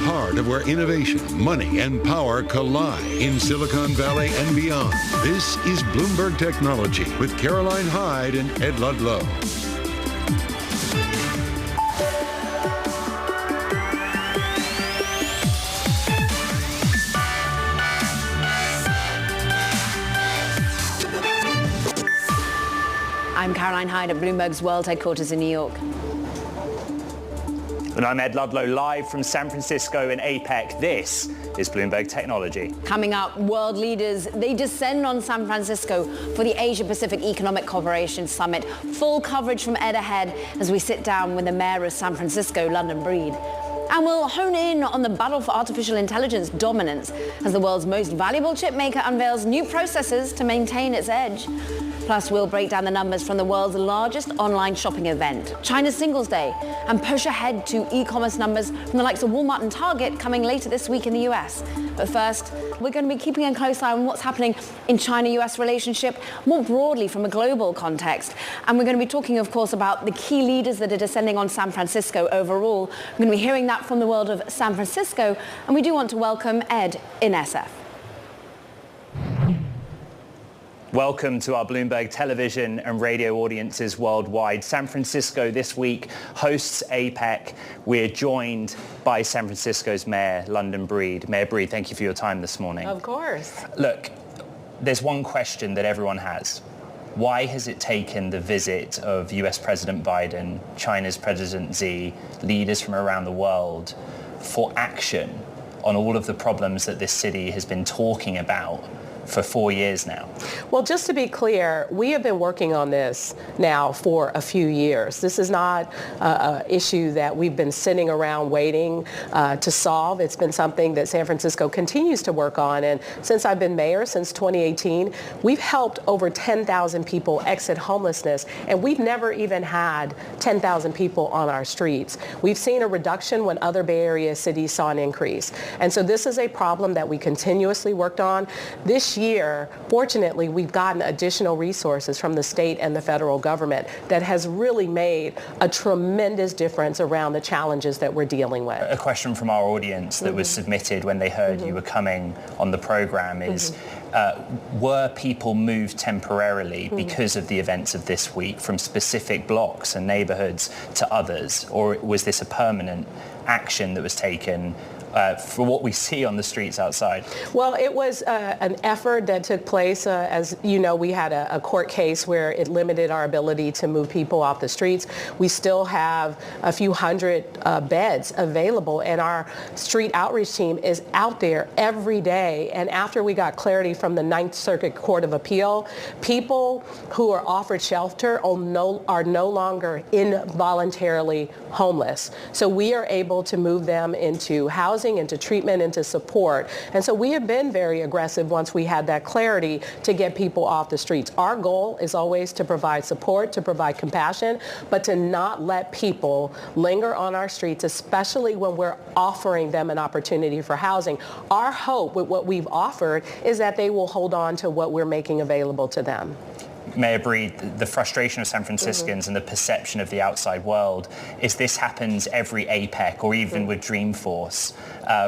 heart of where innovation, money, and power collide in Silicon Valley and beyond. This is Bloomberg Technology with Caroline Hyde and Ed Ludlow. I'm Caroline Hyde at Bloomberg's World Headquarters in New York. And I'm Ed Ludlow, live from San Francisco in APEC. This is Bloomberg Technology. Coming up, world leaders, they descend on San Francisco for the Asia-Pacific Economic Cooperation Summit. Full coverage from Ed ahead as we sit down with the mayor of San Francisco, London Breed. And we'll hone in on the battle for artificial intelligence dominance as the world's most valuable chip maker unveils new processors to maintain its edge. Plus, we'll break down the numbers from the world's largest online shopping event, China's Singles Day, and push ahead to e-commerce numbers from the likes of Walmart and Target coming later this week in the US. But first, we're going to be keeping a close eye on what's happening in China-US relationship more broadly from a global context. And we're going to be talking, of course, about the key leaders that are descending on San Francisco overall. We're going to be hearing that from the world of San Francisco. And we do want to welcome Ed in SF. Welcome to our Bloomberg television and radio audiences worldwide. San Francisco this week hosts APEC. We're joined by San Francisco's Mayor, London Breed. Mayor Breed, thank you for your time this morning. Of course. Look, there's one question that everyone has. Why has it taken the visit of US President Biden, China's President Xi, leaders from around the world for action on all of the problems that this city has been talking about for 4 years now? Well, just to be clear, we have been working on this now for a few years. This is not an issue that we've been sitting around waiting to solve. It's been something that San Francisco continues to work on. And since I've been mayor, since 2018, we've helped over 10,000 people exit homelessness. And we've never even had 10,000 people on our streets. We've seen a reduction when other Bay Area cities saw an increase. And so this is a problem that we continuously worked on. This year, fortunately, we've gotten additional resources from the state and the federal government that has really made a tremendous difference around the challenges that we're dealing with. A question from our audience that was submitted when they heard you were coming on the program is, were people moved temporarily because of the events of this week from specific blocks and neighborhoods to others, or was this a permanent action that was taken for what we see on the streets outside? Well, it was an effort that took place. As you know, we had a court case where it limited our ability to move people off the streets. We still have a few hundred beds available, and our street outreach team is out there every day. And after we got clarity from the Ninth Circuit Court of Appeal, people who are offered shelter are no longer involuntarily homeless. So we are able to move them into housing, into treatment, into support. And so we have been very aggressive once we had that clarity to get people off the streets. Our goal is always to provide support, to provide compassion, but to not let people linger on our streets, especially when we're offering them an opportunity for housing. Our hope with what we've offered is that they will hold on to what we're making available to them. Mayor Breed, the frustration of San Franciscans and the perception of the outside world is this happens every APEC or even with Dreamforce.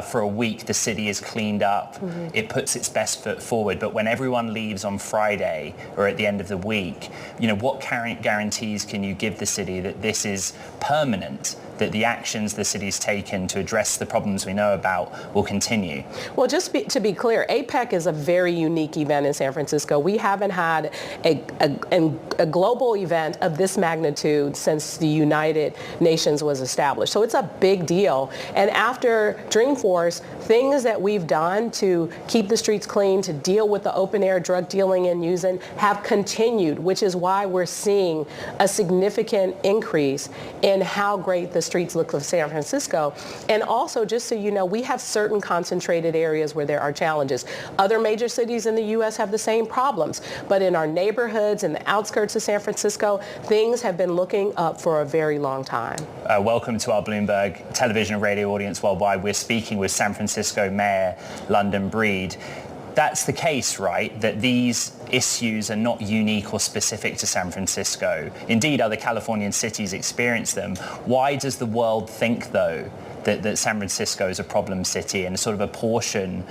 For a week, the city is cleaned up. It puts its best foot forward. But when everyone leaves on Friday or at the end of the week, what guarantees can you give the city that this is permanent, that the actions the city's taken to address the problems we know about will continue? Well, to be clear, APEC is a very unique event in San Francisco. We haven't had a global event of this magnitude since the United Nations was established. So it's a big deal. And after Dreamforce, things that we've done to keep the streets clean, to deal with the open air drug dealing and using have continued, which is why we're seeing a significant increase in how great the streets look of San Francisco. And also, just so you know, we have certain concentrated areas where there are challenges. Other major cities in the U.S. have the same problems. But in our neighborhoods and the outskirts of San Francisco, things have been looking up for a very long time. Welcome to our Bloomberg television and radio audience worldwide. We're speaking with San Francisco Mayor London Breed. That's the case, right? That these issues are not unique or specific to San Francisco. Indeed, other Californian cities experience them. Why does the world think, though, that San Francisco is a problem city and sort of apportion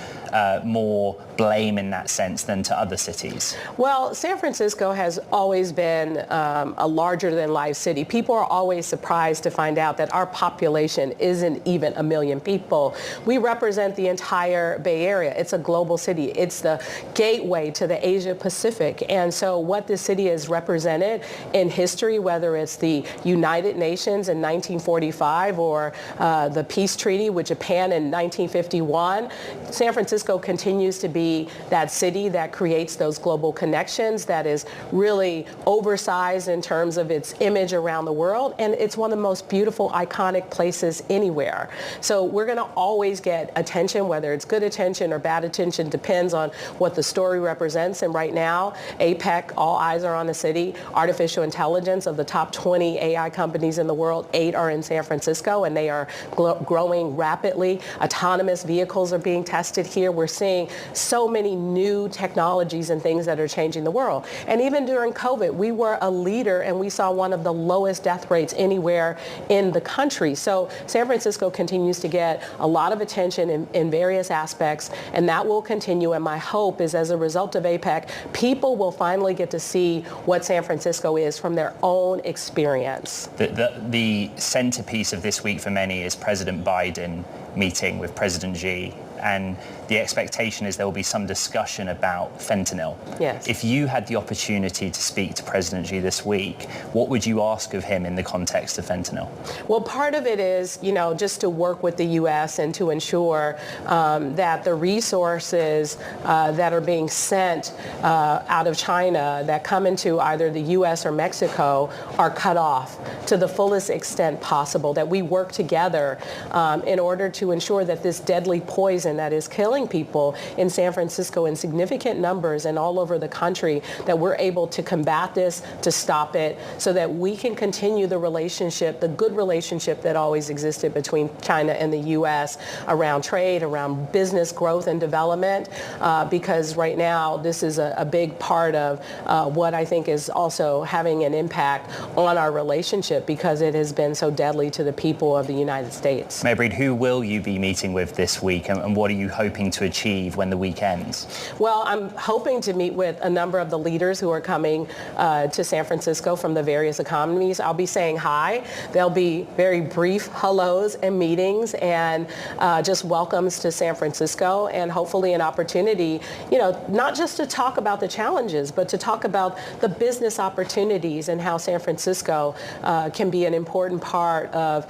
more blame in that sense than to other cities? Well, San Francisco has always been a larger-than-life city. People are always surprised to find out that our population isn't even 1 million people. We represent the entire Bay Area. It's a global city. It's the gateway to the Asia Pacific. And so what this city has represented in history, whether it's the United Nations in 1945 or the peace treaty with Japan in 1951, San Francisco continues to be that city that creates those global connections, that is really oversized in terms of its image around the world, and it's one of the most beautiful, iconic places anywhere. So we're going to always get attention, whether it's good attention or bad attention, depends on what the story represents. And right now, APEC, all eyes are on the city. Artificial intelligence, of the top 20 AI companies in the world, 8 are in San Francisco, and they are growing rapidly. Autonomous vehicles are being tested here. We're seeing so many new technologies and things that are changing the world. And even during COVID, we were a leader and we saw one of the lowest death rates anywhere in the country. So San Francisco continues to get a lot of attention in various aspects, and that will continue. And my hope is, as a result of APEC, people will finally get to see what San Francisco is from their own experience. The centerpiece of this week for many is President Biden meeting with President Xi, and the expectation is there will be some discussion about fentanyl. Yes. If you had the opportunity to speak to President Xi this week, what would you ask of him in the context of fentanyl? Well, part of it is, just to work with the U.S. and to ensure that the resources that are being sent out of China that come into either the U.S. or Mexico are cut off to the fullest extent possible, that we work together in order to ensure that this deadly poison that is killing people in San Francisco in significant numbers and all over the country, that we're able to combat this, to stop it, so that we can continue the relationship, the good relationship that always existed between China and the U.S. around trade, around business growth and development, because right now this is a big part of what I think is also having an impact on our relationship, because it has been so deadly to the people of the United States. Mayor Breed, who will you be meeting with this week, and what are you hoping to achieve when the week ends? Well, I'm hoping to meet with a number of the leaders who are coming to San Francisco from the various economies. I'll be saying hi. There'll be very brief hellos and meetings and just welcomes to San Francisco, and hopefully an opportunity, not just to talk about the challenges, but to talk about the business opportunities and how San Francisco can be an important part of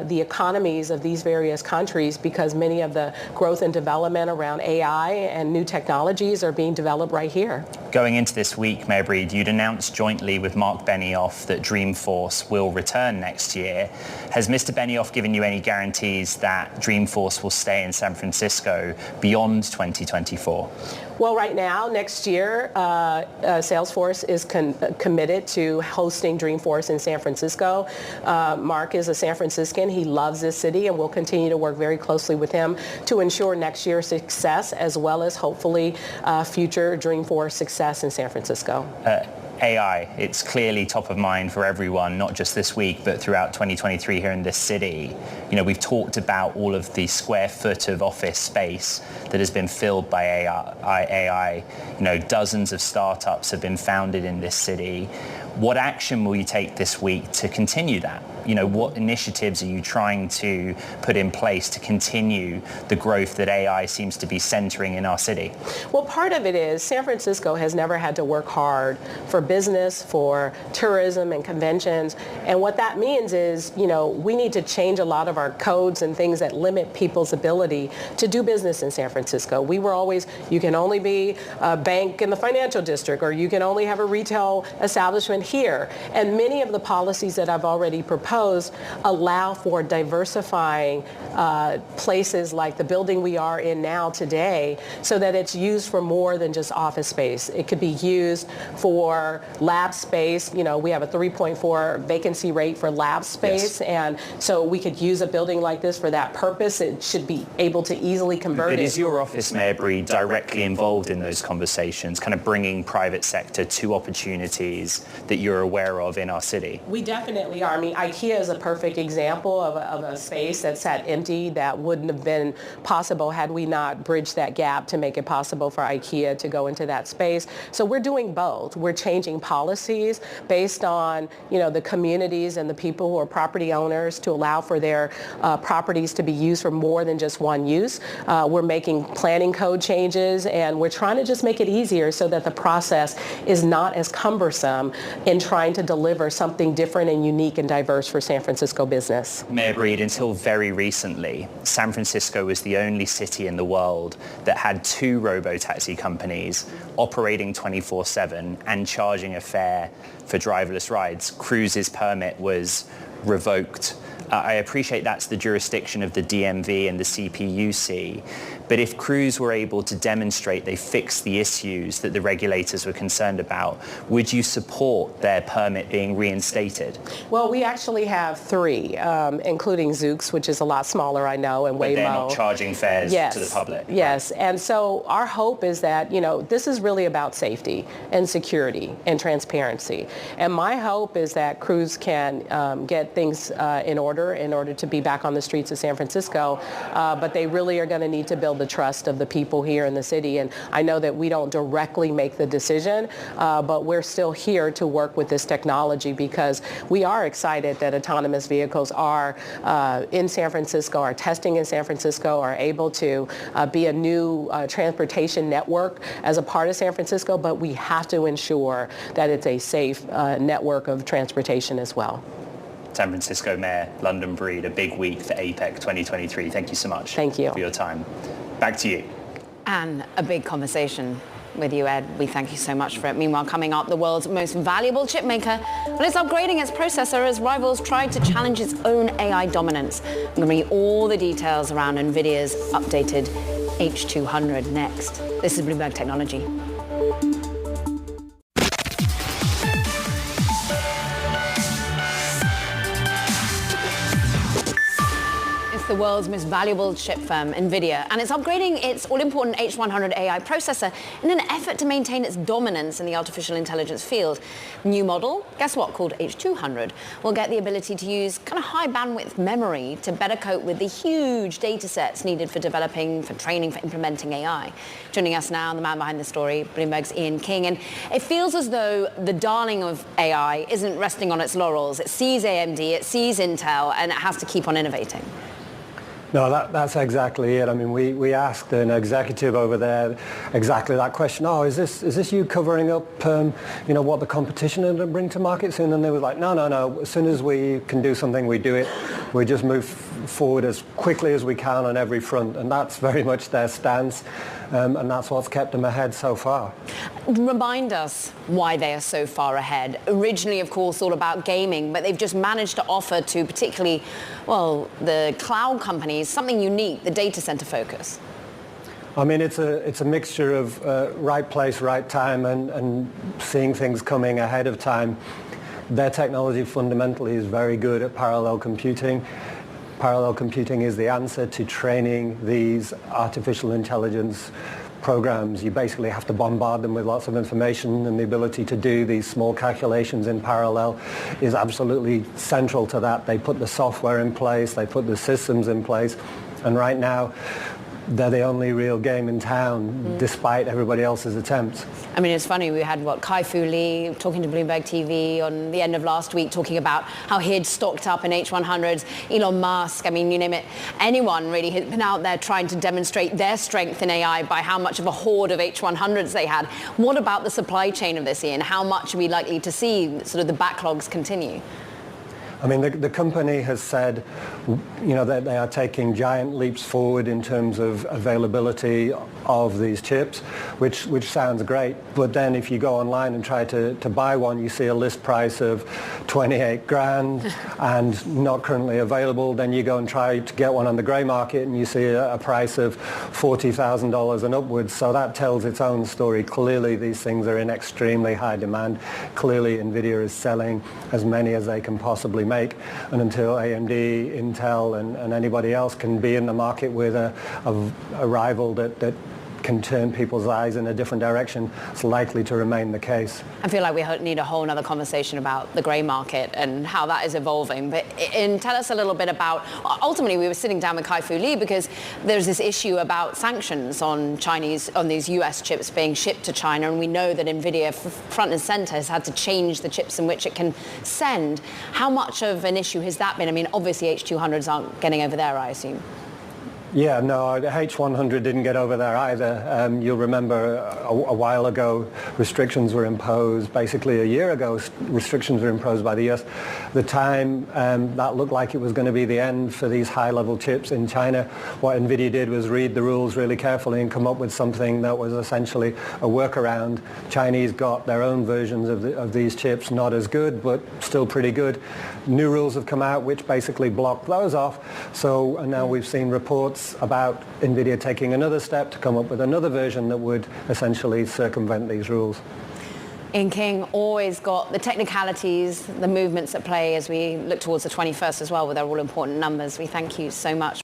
the economies of these various countries, because many of the growth and development around AI and new technologies are being developed right here. Going into this week, Mayor Breed, you'd announced jointly with Mark Benioff that Dreamforce will return next year. Has Mr. Benioff given you any guarantees that Dreamforce will stay in San Francisco beyond 2024? Well, right now, next year, Salesforce is committed to hosting Dreamforce in San Francisco. Mark is a San Franciscan. He loves this city, and we'll continue to work very closely with him to ensure next year's success, as well as hopefully future Dreamforce success in San Francisco. AI, it's clearly top of mind for everyone, not just this week, but throughout 2023 here in this city. We've talked about all of the square foot of office space that has been filled by AI. Dozens of startups have been founded in this city. What action will you take this week to continue that? What initiatives are you trying to put in place to continue the growth that AI seems to be centering in our city? Well, part of it is San Francisco has never had to work hard for business, for tourism and conventions. And what that means is, we need to change a lot of our codes and things that limit people's ability to do business in San Francisco. We were always, you can only be a bank in the financial district, or you can only have a retail establishment here. And many of the policies that I've already proposed allow for diversifying places like the building we are in now today, so that it's used for more than just office space. It could be used for lab space. We have a 3.4 vacancy rate for lab space, yes. And so we could use a building like this for that purpose. It should be able to easily convert it. But is your office, Mayor Breed, directly involved in those conversations, kind of bringing private sector to opportunities that that you're aware of in our city? We definitely are. I mean, IKEA is a perfect example of a space that sat empty that wouldn't have been possible had we not bridged that gap to make it possible for IKEA to go into that space. So we're doing both. We're changing policies based on, the communities and the people who are property owners to allow for their properties to be used for more than just one use. We're making planning code changes, and we're trying to just make it easier so that the process is not as cumbersome in trying to deliver something different and unique and diverse for San Francisco business. Mayor Breed, until very recently, San Francisco was the only city in the world that had 2 robo-taxi companies operating 24/7 and charging a fare for driverless rides. Cruise's permit was revoked. I appreciate that's the jurisdiction of the DMV and the CPUC, but if Cruise were able to demonstrate they fixed the issues that the regulators were concerned about, would you support their permit being reinstated? Well, we actually have 3, including Zoox, which is a lot smaller, I know, and Waymo. But they're not charging fares to the public. Yes, and so our hope is that, this is really about safety and security and transparency. And my hope is that Cruise can get things in order to be back on the streets of San Francisco, but they really are going to need to build the trust of the people here in the city. And I know that we don't directly make the decision, but we're still here to work with this technology because we are excited that autonomous vehicles are in San Francisco, are testing in San Francisco, are able to be a new transportation network as a part of San Francisco, but we have to ensure that it's a safe network of transportation as well. San Francisco Mayor London Breed, a big week for APEC 2023. Thank you so much. Thank you for your time. Back to you. And a big conversation with you, Ed. We thank you so much for it. Meanwhile, coming up, the world's most valuable chip maker, well, it's upgrading its processor as rivals try to challenge its own AI dominance. I'm going to bring you all the details around Nvidia's updated H200 next. This is Bloomberg Technology. The world's most valuable chip firm, Nvidia, and it's upgrading its all-important H100 AI processor in an effort to maintain its dominance in the artificial intelligence field. New model, guess what, called H200, will get the ability to use kind of high bandwidth memory to better cope with the huge data sets needed for developing, for training, for implementing AI. Joining us now, the man behind the story, Bloomberg's Ian King, and it feels as though the darling of AI isn't resting on its laurels. It sees AMD, it sees Intel, and it has to keep on innovating. No, that's exactly it. I mean, we asked an executive over there exactly that question. Oh, is this you covering up, what the competition are going to bring to market soon? And they were like, no. As soon as we can do something, we do it. We just move forward as quickly as we can on every front. And that's very much their stance. And that's what's kept them ahead so far. Remind us why they are so far ahead. Originally, of course, all about gaming, but they've just managed to offer to particularly, the cloud companies something unique, the data center focus. I mean, it's a mixture of right place, right time, and seeing things coming ahead of time. Their technology fundamentally is very good at parallel computing. Parallel computing is the answer to training these artificial intelligence programs. You basically have to bombard them with lots of information, and the ability to do these small calculations in parallel is absolutely central to that. They put the software in place, they put the systems in place, and right now they're the only real game in town, despite everybody else's attempts. I mean, it's funny, we had, Kai-Fu Lee talking to Bloomberg TV on the end of last week, talking about how he'd stocked up in H100s. Elon Musk, I mean, you name it. Anyone really has been out there trying to demonstrate their strength in AI by how much of a hoard of H100s they had. What about the supply chain of this, Ian? How much are we likely to see sort of the backlogs continue? I mean, the company has said, that they are taking giant leaps forward in terms of availability of these chips, which sounds great. But then if you go online and try to buy one, you see a list price of 28 grand and not currently available. Then you go and try to get one on the grey market and you see a price of $40,000 and upwards. So that tells its own story. Clearly, these things are in extremely high demand. Clearly, Nvidia is selling as many as they can possibly make. And until AMD, Intel, and anybody else can be in the market with a rival that can turn people's eyes in a different direction, it's likely to remain the case. I feel like we need a whole other conversation about the grey market and how that is evolving. But tell us a little bit about, ultimately we were sitting down with Kai-Fu Lee because there's this issue about sanctions on these US chips being shipped to China, and we know that Nvidia front and center has had to change the chips in which it can send. How much of an issue has that been? I mean, obviously H200s aren't getting over there, I assume. Yeah, no, the H100 didn't get over there either. You'll remember a while ago, restrictions were imposed. Basically, a year ago, restrictions were imposed by the US. The time that looked like it was going to be the end for these high-level chips in China. What Nvidia did was read the rules really carefully and come up with something that was essentially a workaround. Chinese got their own versions of these chips, not as good, but still pretty good. New rules have come out which basically block those off. So now we've seen reports about Nvidia taking another step to come up with another version that would essentially circumvent these rules. Ian King, always got the technicalities, the movements at play as we look towards the 21st as well with our all-important numbers. We thank you so much.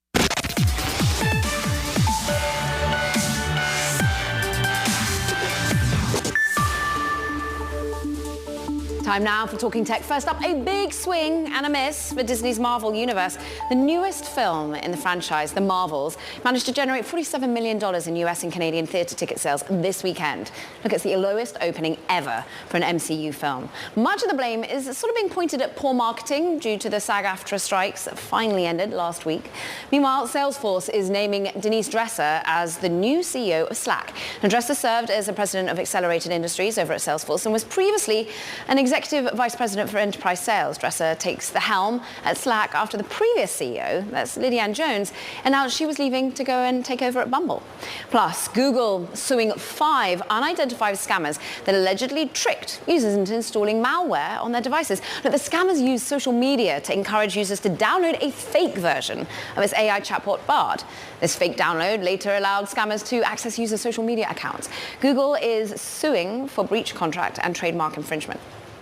Time now for Talking Tech. First up, a big swing and a miss for Disney's Marvel Universe. The newest film in the franchise, The Marvels, managed to generate $47 million in US and Canadian theatre ticket sales this weekend. Look, it's the lowest opening ever for an MCU film. Much of the blame is sort of being pointed at poor marketing due to the SAG-AFTRA strikes that finally ended last week. Meanwhile, Salesforce is naming Denise Dresser as the new CEO of Slack. Now, Dresser served as the president of Accelerated Industries over at Salesforce and was previously an executive vice president for enterprise sales. Dresser takes the helm at Slack after the previous CEO, that's Lydianne Jones, announced she was leaving to go and take over at Bumble. Plus, Google suing 5 unidentified scammers that allegedly tricked users into installing malware on their devices. Now, the scammers used social media to encourage users to download a fake version of its AI chatbot Bard. This fake download later allowed scammers to access users' social media accounts. Google is suing for breach of contract and trademark infringement.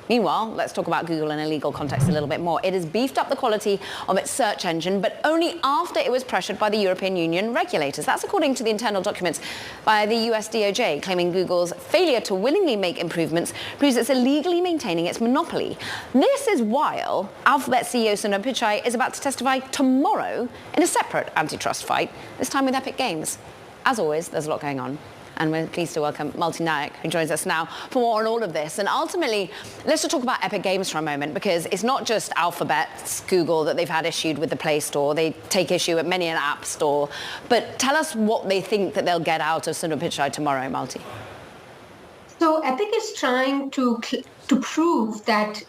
Meanwhile, let's talk about Google in a legal context a little bit more. It has beefed up the quality of its search engine, but only after it was pressured by the European Union regulators. That's according to the internal documents by the US DOJ, claiming Google's failure to willingly make improvements proves it's illegally maintaining its monopoly. This is while Alphabet CEO Sundar Pichai is about to testify tomorrow in a separate antitrust fight, this time with Epic Games. As always, there's a lot going on. And we're pleased to welcome Malti Nayak, who joins us now for more on all of this. And ultimately, let's just talk about Epic Games for a moment, because it's not just Alphabet's Google that they've had issued with the Play Store. They take issue at many an app store. But tell us what they think that they'll get out of Sundar Pichai tomorrow, Malti. So Epic is trying to prove that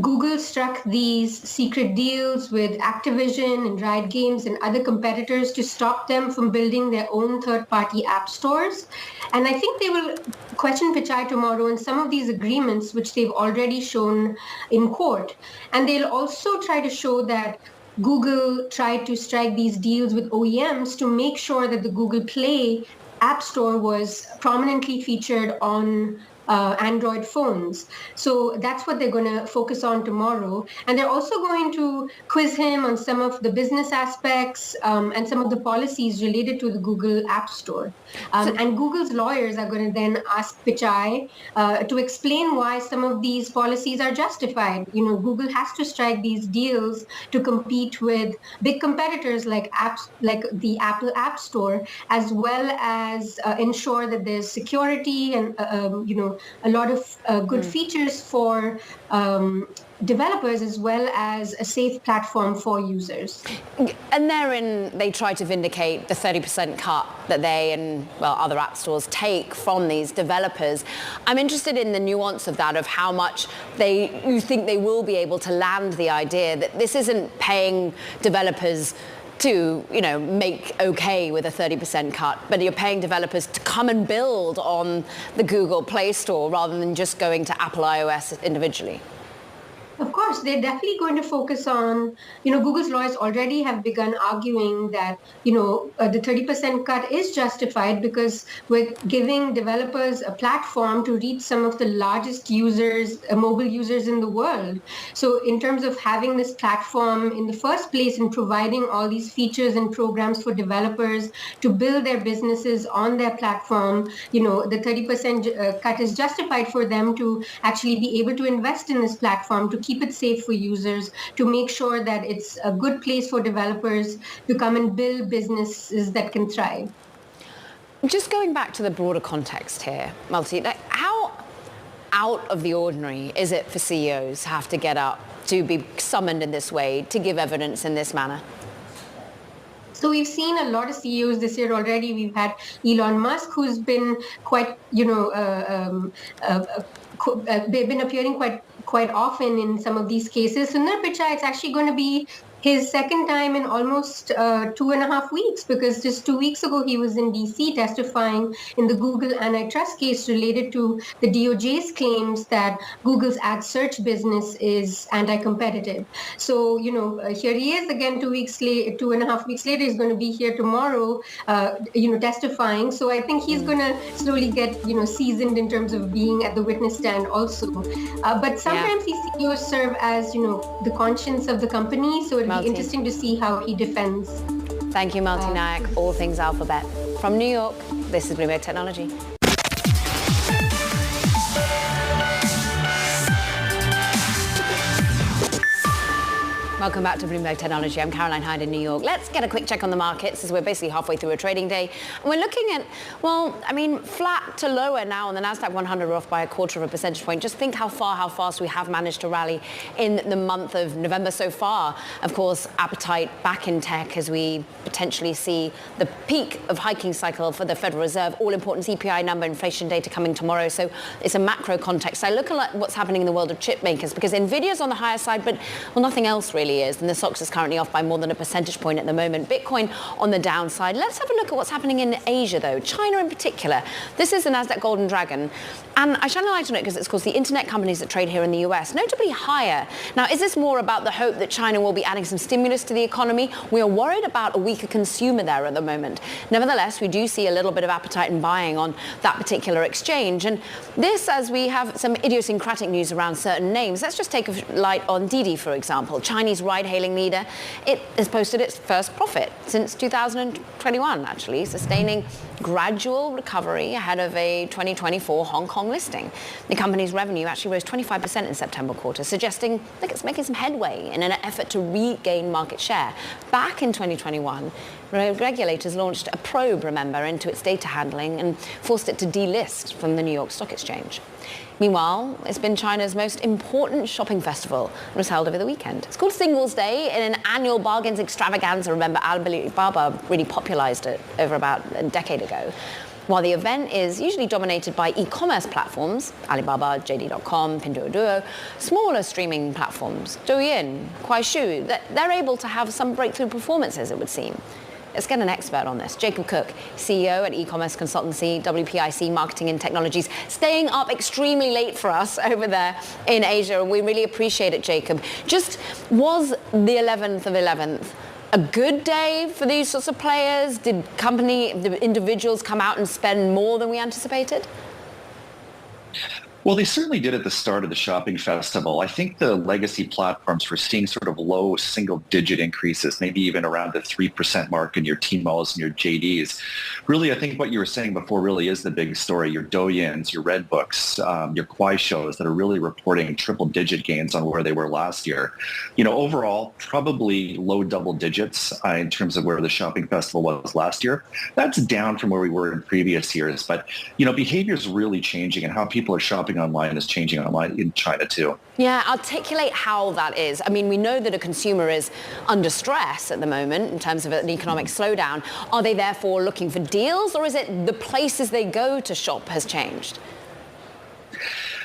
Google struck these secret deals with Activision and Riot Games and other competitors to stop them from building their own third-party app stores. And I think they will question Pichai tomorrow on some of these agreements, which they've already shown in court. And they'll also try to show that Google tried to strike these deals with OEMs to make sure that the Google Play App Store was prominently featured on Android phones. So that's what they're going to focus on tomorrow. And they're also going to quiz him on some of the business aspects and some of the policies related to the Google App Store. And Google's lawyers are going to then ask Pichai to explain why some of these policies are justified. You know, Google has to strike these deals to compete with big competitors like the Apple App Store, as well as ensure that there's security and, a lot of good features for developers, as well as a safe platform for users. And therein, they try to vindicate the 30% cut that they and, other app stores take from these developers. I'm interested in the nuance of that, of how much you think they will be able to land the idea that this isn't paying developers to, make okay with a 30% cut, but you're paying developers to come and build on the Google Play Store rather than just going to Apple iOS individually. Of course, they're definitely going to focus on, Google's lawyers already have begun arguing that, the 30% cut is justified because we're giving developers a platform to reach some of the largest users, mobile users in the world. So in terms of having this platform in the first place and providing all these features and programs for developers to build their businesses on their platform, the 30% cut is justified for them to actually be able to invest in this platform, to keep it safe for users, to make sure that it's a good place for developers to come and build businesses that can thrive. Just going back to the broader context here, Malti, how out of the ordinary is it for CEOs to have to get up, to be summoned in this way, to give evidence in this manner? So we've seen a lot of CEOs this year already. We've had Elon Musk, who's been quite, they've been appearing quite often in some of these cases. Sundar Pichai, it's actually going to be his second time in almost 2.5 weeks, because just 2 weeks ago he was in DC testifying in the Google antitrust case related to the DOJ's claims that Google's ad search business is anti-competitive. So, here he is again 2.5 weeks later. He's going to be here tomorrow, testifying. So I think he's going to slowly get, seasoned in terms of being at the witness stand also. But sometimes these CEOs serve as, the conscience of the company. So it'll be interesting to see how he defends. Thank you, Malti Nayak, all things Alphabet. From New York, this is Bloomberg Technology. Welcome back to Bloomberg Technology. I'm Caroline Hyde in New York. Let's get a quick check on the markets as we're basically halfway through a trading day. And we're looking at, flat to lower now on the NASDAQ 100. We're off by 1/4 percentage point. Just think how fast we have managed to rally in the month of November so far. Of course, appetite back in tech as we potentially see the peak of hiking cycle for the Federal Reserve. All important CPI number, inflation data coming tomorrow. So it's a macro context. I look at what's happening in the world of chip makers because Nvidia's on the higher side, but nothing else really is. And the stocks is currently off by more than a percentage point at the moment. Bitcoin on the downside. Let's have a look at what's happening in Asia, though. China in particular. This is the NASDAQ Golden Dragon. And I shine a light on it because it's, of course, the internet companies that trade here in the US, notably higher. Now, is this more about the hope that China will be adding some stimulus to the economy? We are worried about a weaker consumer there at the moment. Nevertheless, we do see a little bit of appetite in buying on that particular exchange. And this, as we have some idiosyncratic news around certain names, let's just take a light on Didi, for example. Chinese ride-hailing leader. It has posted its first profit since 2021, actually, sustaining gradual recovery ahead of a 2024 Hong Kong listing. The company's revenue actually rose 25% in September quarter, suggesting that it's making some headway in an effort to regain market share. Back in 2021, regulators launched a probe, remember, into its data handling and forced it to delist from the New York Stock Exchange. Meanwhile, it's been China's most important shopping festival and was held over the weekend. It's called Singles Day, in an annual bargains extravaganza. Remember, Alibaba really popularized it over about a decade ago. While the event is usually dominated by e-commerce platforms, Alibaba, JD.com, Pinduoduo, smaller streaming platforms, Douyin, Kuaishou, they're able to have some breakthrough performances, it would seem. Let's get an expert on this. Jacob Cook, CEO at e-commerce consultancy WPIC Marketing and Technologies, staying up extremely late for us over there in Asia. We really appreciate it, Jacob. Just was the 11th of 11th a good day for these sorts of players? Did the individuals come out and spend more than we anticipated? Well, they certainly did at the start of the shopping festival. I think the legacy platforms were seeing sort of low single-digit increases, maybe even around the 3% mark in your Tmall's and your JD's. Really, I think what you were saying before really is the big story. Your Douyins, your Redbooks, your Kuaishous that are really reporting triple-digit gains on where they were last year. Overall, probably low double digits in terms of where the shopping festival was last year. That's down from where we were in previous years. But, behavior is really changing, and how people are shopping online is changing online in China too. Yeah, articulate how that is. I mean, we know that a consumer is under stress at the moment in terms of an economic slowdown. Are they therefore looking for deals, or is it the places they go to shop has changed?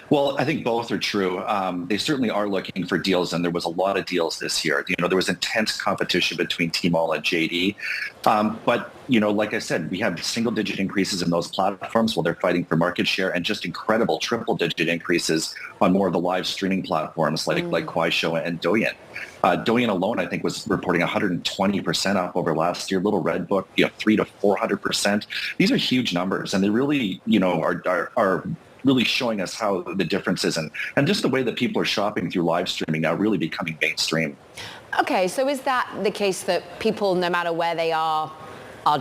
Well, I think both are true. They certainly are looking for deals, and there was a lot of deals this year. There was intense competition between Tmall and JD. But, like I said, we have single-digit increases in those platforms while they're fighting for market share, and just incredible triple-digit increases on more of the live streaming platforms like Kuaishou and Douyin. Douyin alone, I think, was reporting 120% up over last year. Little Red Book, 300 to 400%. These are huge numbers, and they really, are really showing us how the difference is, and just the way that people are shopping through live streaming now really becoming mainstream. Okay, so is that the case that people, no matter where they are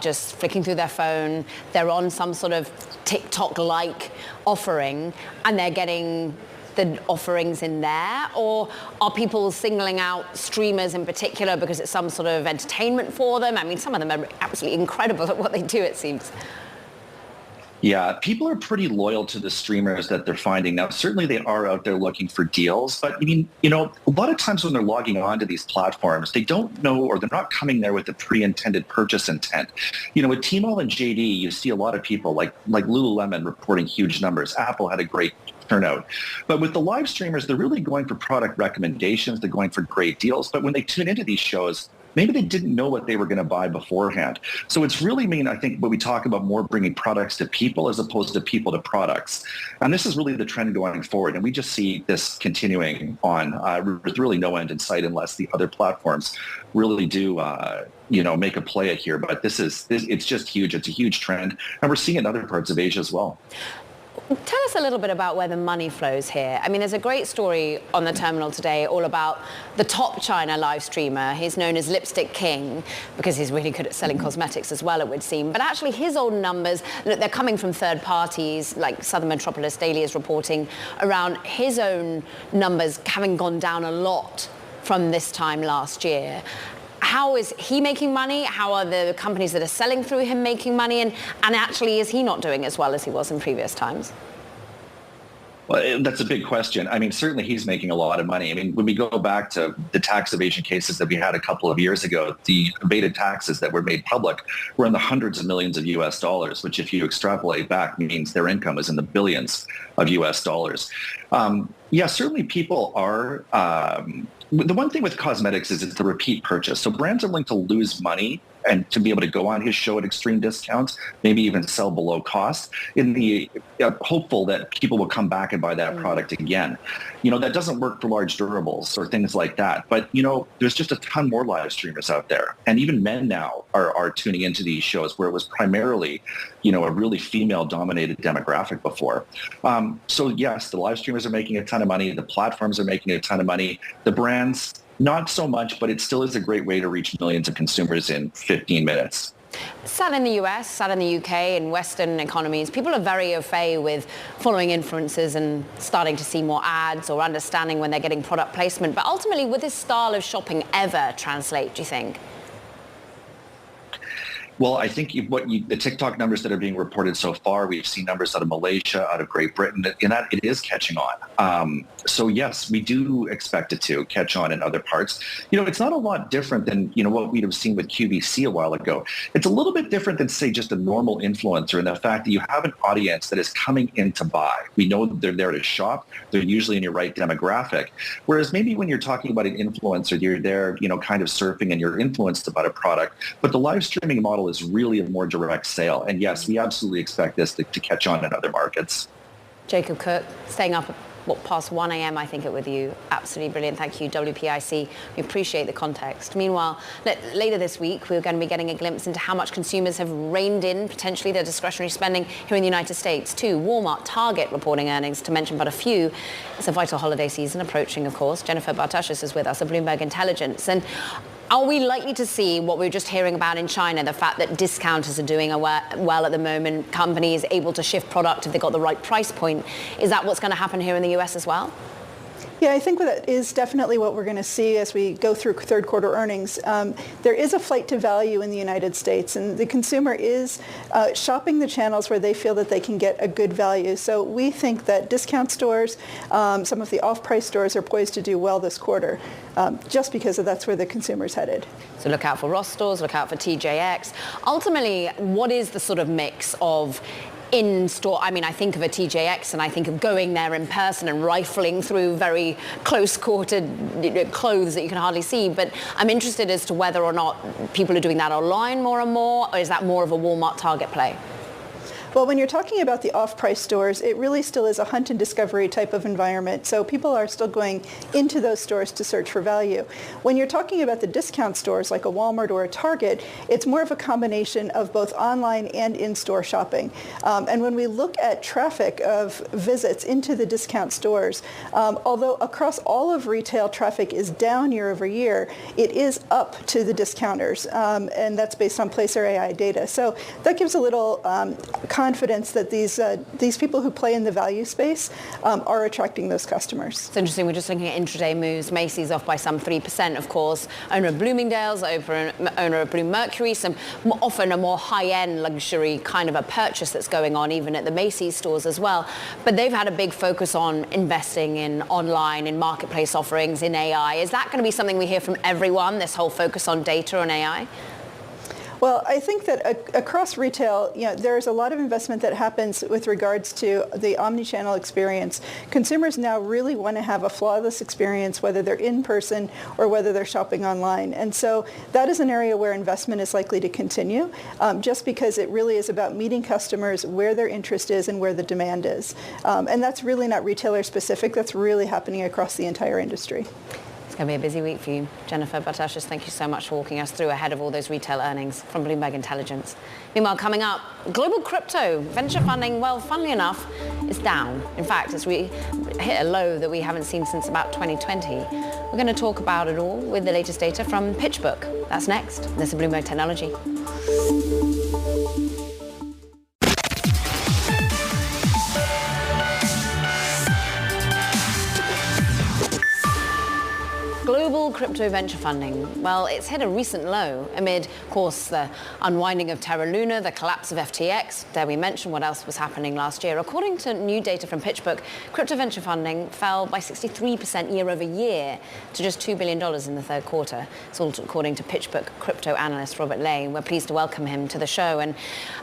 just flicking through their phone, they're on some sort of TikTok-like offering, and they're getting the offerings in there? Or are people singling out streamers in particular because it's some sort of entertainment for them? I mean, some of them are absolutely incredible at what they do, it seems. Yeah, people are pretty loyal to the streamers that they're finding. Now, certainly they are out there looking for deals, but a lot of times when they're logging on to these platforms, they don't know, or they're not coming there with a pre-intended purchase intent. With Tmall and JD, you see a lot of people like Lululemon reporting huge numbers. Apple had a great turnout. But with the live streamers, they're really going for product recommendations. They're going for great deals. But when they tune into these shows, maybe they didn't know what they were going to buy beforehand. So it's really I think, what we talk about more bringing products to people as opposed to people to products. And this is really the trend going forward. And we just see this continuing on with really no end in sight unless the other platforms really do, make a play at here. But it's just huge. It's a huge trend. And we're seeing it in other parts of Asia as well. Tell us a little bit about where the money flows here. I mean, there's a great story on the terminal today all about the top China live streamer. He's known as Lipstick King because he's really good at selling cosmetics as well, it would seem. But actually his own numbers, look, they're coming from third parties, like Southern Metropolis Daily is reporting around his own numbers having gone down a lot from this time last year. How is he making money? How are the companies that are selling through him making money? And actually, is he not doing as well as he was in previous times? Well, that's a big question. I mean, certainly he's making a lot of money. I mean, when we go back to the tax evasion cases that we had a couple of years ago, the evaded taxes that were made public were in the hundreds of millions of US dollars, which if you extrapolate back means their income is in the billions of US dollars. Certainly people are... the one thing with cosmetics is it's the repeat purchase. So brands are willing to lose money and to be able to go on his show at extreme discounts, maybe even sell below cost, in the hopeful that people will come back and buy that product again. That doesn't work for large durables or things like that. But, there's just a ton more live streamers out there. And even men now are tuning into these shows where it was primarily, a really female-dominated demographic before. So yes, the live streamers are making a ton of money. The platforms are making a ton of money. The brands, not so much, but it still is a great way to reach millions of consumers in 15 minutes. Sat in the US, sat in the UK, in Western economies, people are very au fait with following influencers and starting to see more ads or understanding when they're getting product placement. But ultimately, would this style of shopping ever translate, do you think? Well, I think the TikTok numbers that are being reported so far, we've seen numbers out of Malaysia, out of Great Britain, and that it is catching on. So yes, we do expect it to catch on in other parts. It's not a lot different than, what we'd have seen with QVC a while ago. It's a little bit different than, say, just a normal influencer in the fact that you have an audience that is coming in to buy. We know that they're there to shop. They're usually in your right demographic. Whereas maybe when you're talking about an influencer, you're there, kind of surfing and you're influenced about a product. But the live streaming model is really a more direct sale. And yes, we absolutely expect this to catch on in other markets. Jacob Cook, staying up past 1 a.m. I think it with you. Absolutely brilliant. Thank you, WPIC. We appreciate the context. Meanwhile, later this week, we're going to be getting a glimpse into how much consumers have reined in potentially their discretionary spending here in the United States too. Walmart, Target reporting earnings, to mention but a few. It's a vital holiday season approaching, of course. Jennifer Bartashis is with us at Bloomberg Intelligence. And are we likely to see what we were just hearing about in China, the fact that discounters are doing well at the moment, companies able to shift product if they've got the right price point? Is that what's going to happen here in the US as well? Yeah, I think that is definitely what we're going to see as we go through third quarter earnings. There is a flight to value in the United States, and the consumer is shopping the channels where they feel that they can get a good value. So we think that discount stores, some of the off-price stores are poised to do well this quarter. just because that's where the consumer's headed. So look out for Ross stores, look out for TJX. Ultimately, what is the sort of mix of in-store? I mean, I think of a TJX and I think of going there in person and rifling through very close-quartered clothes that you can hardly see. But I'm interested as to whether or not people are doing that online more and more, or is that more of a Walmart Target play? Well, when you're talking about the off-price stores, it really still is a hunt and discovery type of environment. So people are still going into those stores to search for value. When you're talking about the discount stores like a Walmart or a Target, it's more of a combination of both online and in-store shopping. And when we look at traffic of visits into the discount stores, although across all of retail traffic is down year over year, it is up to the discounters. And that's based on Placer AI data. So that gives a little confidence that these people who play in the value space are attracting those customers. It's interesting. We're just looking at intraday moves. Macy's off by some 3%, of course. Owner of Bloomingdale's, owner of Bluemercury, some often a more high-end luxury kind of a purchase that's going on even at the Macy's stores as well. But they've had a big focus on investing in online, in marketplace offerings, in AI. Is that going to be something we hear from everyone, this whole focus on data and AI? Well, I think that across retail, there's a lot of investment that happens with regards to the omni-channel experience. Consumers now really want to have a flawless experience, whether they're in person or whether they're shopping online. And so that is an area where investment is likely to continue, just because it really is about meeting customers where their interest is and where the demand is. And that's really not retailer specific. That's really happening across the entire industry. It's going to be a busy week for you. Jennifer Bartashis, thank you so much for walking us through ahead of all those retail earnings from Bloomberg Intelligence. Meanwhile, coming up, global crypto venture funding, well, funnily enough, is down. In fact, it's hit a low that we haven't seen since about 2020. We're going to talk about it all with the latest data from PitchBook. That's next. This is Bloomberg Technology. Global crypto venture funding, well, it's hit a recent low amid, of course, the unwinding of Terra Luna, the collapse of FTX. There we mentioned what else was happening last year. According to new data from PitchBook, crypto venture funding fell by 63% year over year to just $2 billion in the third quarter. It's all according to PitchBook crypto analyst Robert Lay. We're pleased to welcome him to the show. And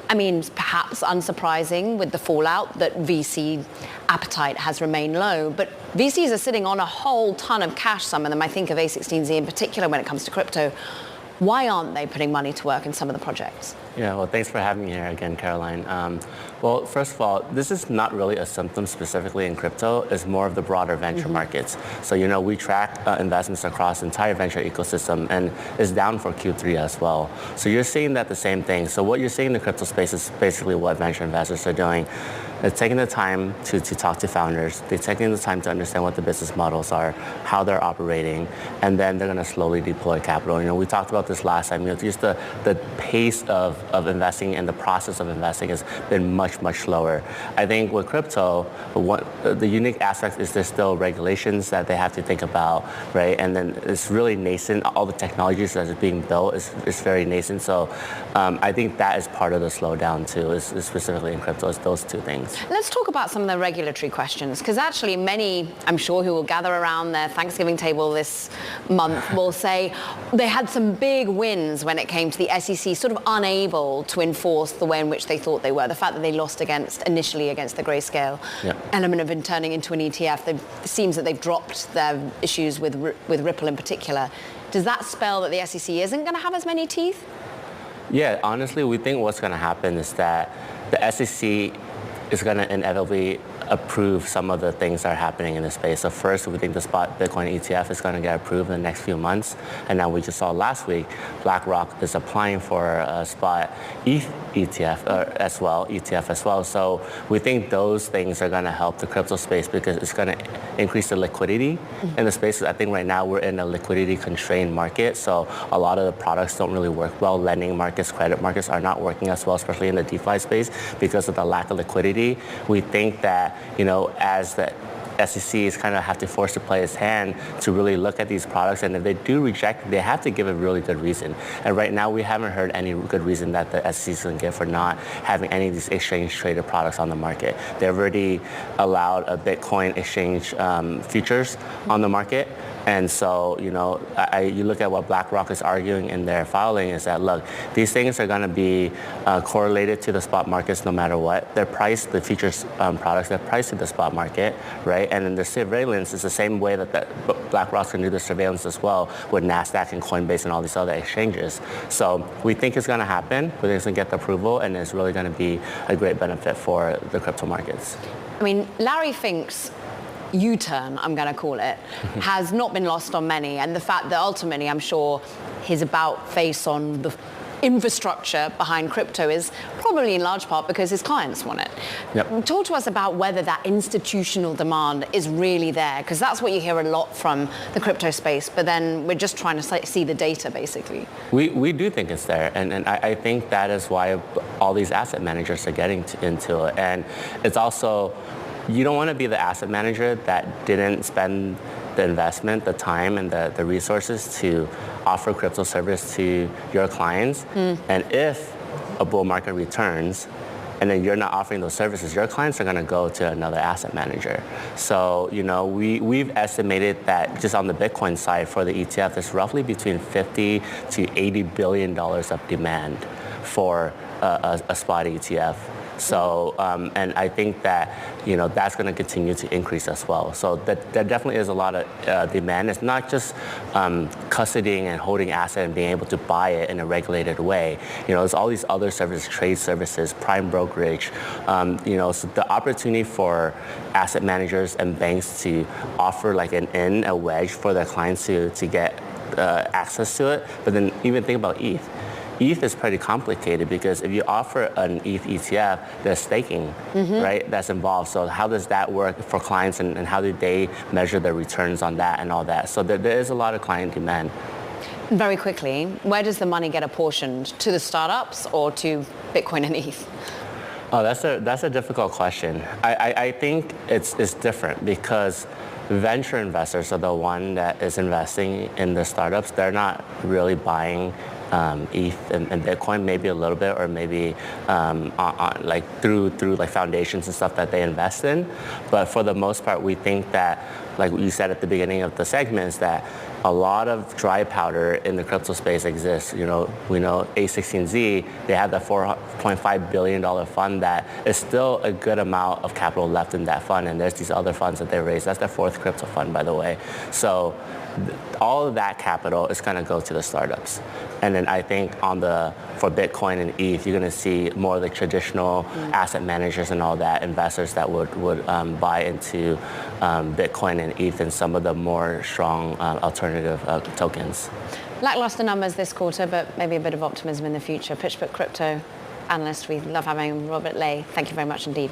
I mean, perhaps unsurprising with the fallout that VC appetite has remained low, but VCs are sitting on a whole ton of cash, some of them. I think of A16Z in particular when it comes to crypto. Why aren't they putting money to work in some of the projects? Yeah, well, thanks for having me here again, Caroline. Well, first of all, this is not really a symptom specifically in crypto. It's more of the broader venture markets. So, we track investments across the entire venture ecosystem, and it's down for Q3 as well. So you're seeing that the same thing. So what you're seeing in the crypto space is basically what venture investors are doing. They're taking the time to talk to founders. They're taking the time to understand what the business models are, how they're operating, and then they're going to slowly deploy capital. We talked about this last time. Just the pace of investing and the process of investing has been much slower. I think with crypto, the unique aspect is there's still regulations that they have to think about, right? And then it's really nascent. All the technologies that are being built is very nascent. So I think that is part of the slowdown too, is specifically in crypto, is those two things. Let's talk about some of the regulatory questions, because actually many, I'm sure, who will gather around their Thanksgiving table this month will say they had some big wins when it came to the SEC sort of unable to enforce the way in which they thought they were. The fact that they lost initially against the grayscale element of turning into an ETF. It seems that they've dropped their issues with Ripple in particular. Does that spell that the SEC isn't going to have as many teeth? Yeah, honestly, we think what's going to happen is that the SEC is going to inevitably approve some of the things that are happening in the space. So first, we think the spot Bitcoin ETF is going to get approved in the next few months. And now we just saw last week, BlackRock is applying for a spot ETH ETF as well. So we think those things are going to help the crypto space because it's going to increase the liquidity in the space. I think right now we're in a liquidity constrained market. So a lot of the products don't really work well. Lending markets, credit markets are not working as well, especially in the DeFi space because of the lack of liquidity. We think that, as the SEC is kind of have to force to play its hand to really look at these products, and if they do reject, they have to give a really good reason. And right now, we haven't heard any good reason that the SEC is going to give for not having any of these exchange-traded products on the market. They've already allowed a Bitcoin exchange futures on the market. And so, you know, you look at what BlackRock is arguing in their filing is that, look, these things are going to be correlated to the spot markets no matter what. They're priced, the futures products, they're priced to the spot market, right? And then the surveillance is the same way that BlackRock's going to do the surveillance as well with NASDAQ and Coinbase and all these other exchanges. So we think it's going to happen. We think it's going to get the approval, and it's really going to be a great benefit for the crypto markets. I mean, Larry Fink's U-turn, I'm going to call it, has not been lost on many. And the fact that ultimately, I'm sure, his about face on the infrastructure behind crypto is probably in large part because his clients want it. Yep. Talk to us about whether that institutional demand is really there, because that's what you hear a lot from the crypto space, but then we're just trying to see the data, basically. We do think it's there, and I think that is why all these asset managers are getting into it. And it's also, you don't want to be the asset manager that didn't spend the investment, the time, and the resources to offer crypto service to your clients. And if a bull market returns and then you're not offering those services, your clients are going to go to another asset manager. So, you know, we've estimated that just on the Bitcoin side for the ETF, there's roughly between $50 to $80 billion of demand for a spot ETF. So, and I think that, you know, that's going to continue to increase as well. So there definitely is a lot of demand. It's not just custodying and holding asset and being able to buy it in a regulated way. You know, there's all these other services, trade services, prime brokerage. You know, so the opportunity for asset managers and banks to offer like a wedge for their clients to get access to it. But then even think about ETH. ETH is pretty complicated because if you offer an ETH ETF, there's staking, right, that's involved. So how does that work for clients, and how do they measure their returns on that and all that? So there is a lot of client demand. Very quickly, where does the money get apportioned? To the startups or to Bitcoin and ETH? Oh, that's a difficult question. I think it's different because venture investors are the one that is investing in the startups. They're not really buying ETH and Bitcoin, maybe a little bit, or maybe like through like foundations and stuff that they invest in. But for the most part, we think that, like you said at the beginning of the segment, is that a lot of dry powder in the crypto space exists. You know, we know A16Z, they have that $4.5 billion fund that is still a good amount of capital left in that fund. And there's these other funds that they raised. That's their fourth crypto fund, by the way. So all of that capital is going to go to the startups. And then I think for Bitcoin and ETH, you're going to see more of the traditional asset managers and all that, investors that would buy into Bitcoin and ETH and some of the more strong alternative tokens. Lackluster numbers this quarter, but maybe a bit of optimism in the future. PitchBook crypto analyst, we love having Robert Lay. Thank you very much indeed.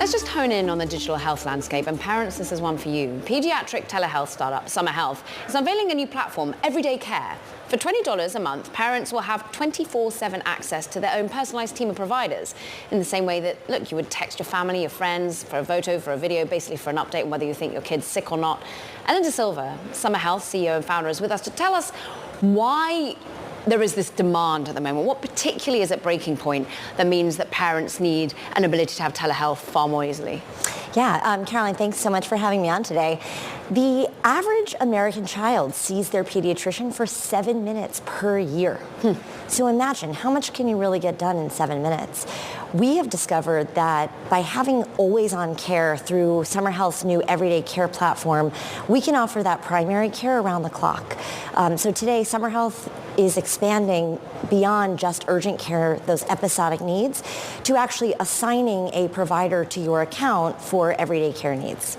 Let's just hone in on the digital health landscape. And parents, this is one for you. Pediatric telehealth startup Summer Health is unveiling a new platform, Everyday Care. For $20 a month, parents will have 24/7 access to their own personalized team of providers in the same way that, look, you would text your family, your friends for a photo, for a video, basically for an update on whether you think your kid's sick or not. Ellen De Silva, Summer Health CEO and founder, is with us to tell us why there is this demand at the moment. What particularly is at breaking point that means that parents need an ability to have telehealth far more easily? Yeah, Caroline, thanks so much for having me on today. The average American child sees their pediatrician for 7 minutes per year. So imagine, how much can you really get done in 7 minutes? We have discovered that by having always-on care through Summer Health's new Everyday Care platform, we can offer that primary care around the clock. So today, Summer Health is expanding beyond just urgent care, those episodic needs, to actually assigning a provider to your account for everyday care needs.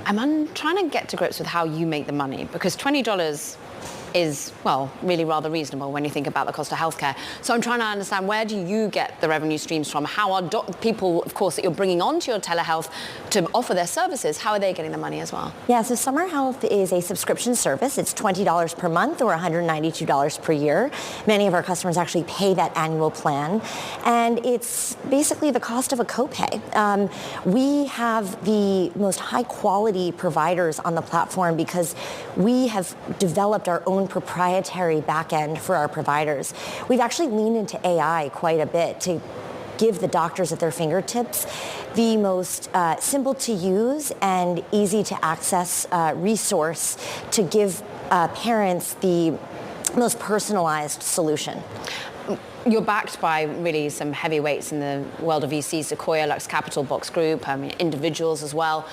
I'm trying to get to grips with how you make the money, because $20 is, well, really rather reasonable when you think about the cost of healthcare. So I'm trying to understand, where do you get the revenue streams from? How are people, of course, that you're bringing onto your telehealth to offer their services, how are they getting the money as well? Yeah, so Summer Health is a subscription service. It's $20 per month or $192 per year. Many of our customers actually pay that annual plan. And it's basically the cost of a copay. We have the most high quality providers on the platform because we have developed our own proprietary backend for our providers. We've actually leaned into AI quite a bit to give the doctors at their fingertips the most simple to use and easy to access resource to give parents the most personalized solution. You're backed by really some heavyweights in the world of VC, Sequoia, Lux Capital, Box Group, individuals as well.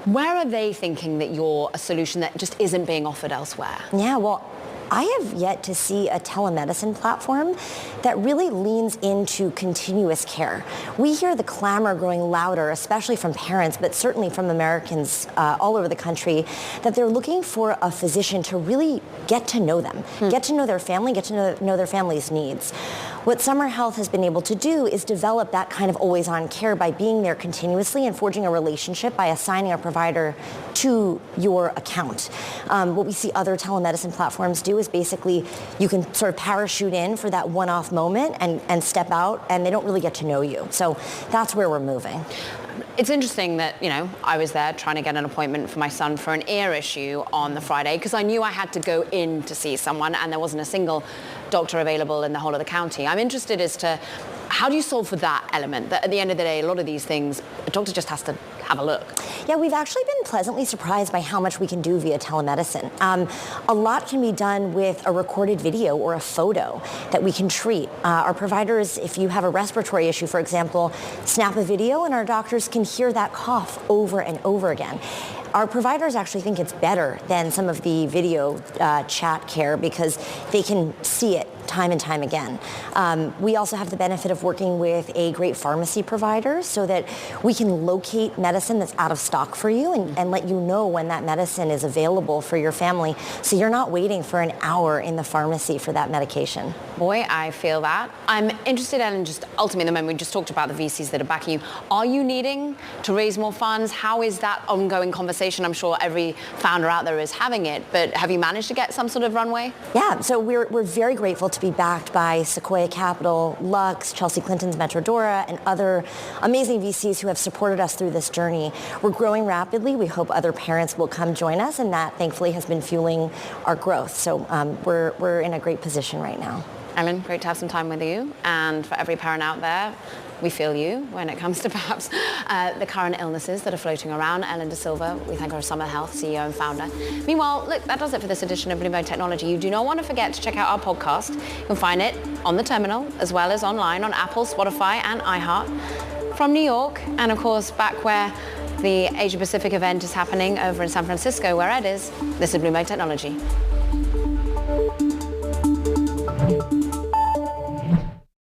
Where are they thinking that you're a solution that just isn't being offered elsewhere? Yeah, well, I have yet to see a telemedicine platform that really leans into continuous care. We hear the clamor growing louder, especially from parents, but certainly from Americans all over the country, that they're looking for a physician to really get to know them, get to know their family, get to know their family's needs. What Summer Health has been able to do is develop that kind of always-on care by being there continuously and forging a relationship by assigning a provider to your account. What we see other telemedicine platforms do is basically you can sort of parachute in for that one-off moment and step out, and they don't really get to know you. So that's where we're moving. It's interesting that, I was there trying to get an appointment for my son for an ear issue on the Friday because I knew I had to go in to see someone and there wasn't a single doctor available in the whole of the county. I'm interested as to how do you solve for that element? That at the end of the day, a lot of these things, a doctor just has to have a look. Yeah, we've actually been pleasantly surprised by how much we can do via telemedicine. A lot can be done with a recorded video or a photo that we can treat. Our providers, if you have a respiratory issue, for example, snap a video and our doctors can hear that cough over and over again. Our providers actually think it's better than some of the video chat care because they can see it time and time again. We also have the benefit of working with a great pharmacy provider so that we can locate medicine that's out of stock for you and let you know when that medicine is available for your family so you're not waiting for an hour in the pharmacy for that medication. Boy, I feel that. I'm interested in just ultimately, at the moment, we just talked about the VCs that are backing you. Are you needing to raise more funds? How is that ongoing conversation? I'm sure every founder out there is having it, but have you managed to get some sort of runway? Yeah, so we're very grateful to be backed by Sequoia Capital, Lux, Chelsea Clinton's Metrodora, and other amazing VCs who have supported us through this journey. We're growing rapidly. We hope other parents will come join us, and that thankfully has been fueling our growth. So we're in a great position right now. Ellen, great to have some time with you. And for every parent out there, we feel you when it comes to perhaps the current illnesses that are floating around. Ellen De Silva, we thank her, Summer Health CEO and founder. Meanwhile, look, that does it for this edition of Bloomberg Technology. You do not want to forget to check out our podcast. You can find it on the terminal as well as online on Apple, Spotify, and iHeart. From New York, and of course back where the Asia Pacific event is happening over in San Francisco, where Ed is, this is Bloomberg Technology.